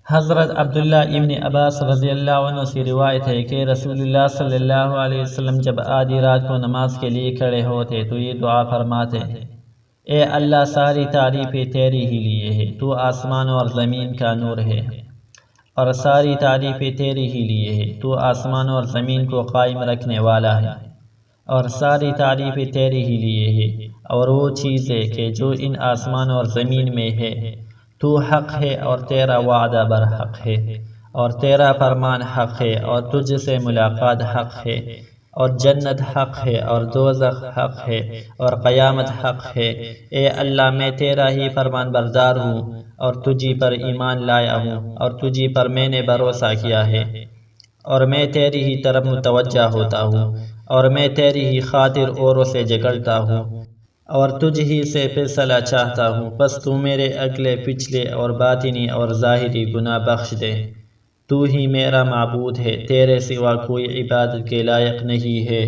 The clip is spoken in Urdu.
حضرت عبداللہ ابن عباس رضی اللہ عنہ سے روایت ہے کہ رسول اللہ صلی اللہ علیہ وسلم جب آدھی رات کو نماز کے لیے کھڑے ہوتے تو یہ دعا فرماتے: اے اللہ، ساری تعریفیں تیری ہی لیے ہے، تو آسمان اور زمین کا نور ہے، اور ساری تعریفیں تیری ہی لیے ہے، تو آسمان اور زمین کو قائم رکھنے والا ہے، اور ساری تعریفیں تیری ہی لیے ہے، اور وہ چیز ہے کہ جو ان آسمان اور زمین میں ہے، تو حق ہے اور تیرا وعدہ برحق ہے، اور تیرا فرمان حق ہے، اور تجھ سے ملاقات حق ہے، اور جنت حق ہے، اور دوزخ حق ہے، اور قیامت حق ہے۔ اے اللہ، میں تیرا ہی فرمان بردار ہوں، اور تجھی پر ایمان لایا ہوں، اور تجھی پر میں نے بھروسہ کیا ہے، اور میں تیری ہی طرف متوجہ ہوتا ہوں، اور میں تیری ہی خاطر اوروں سے جھگڑتا ہوں، اور تجھ ہی سے فیصلہ چاہتا ہوں، بس تو میرے اگلے پچھلے اور باطنی اور ظاہری گناہ بخش دے۔ تو ہی میرا معبود ہے، تیرے سوا کوئی عبادت کے لائق نہیں ہے۔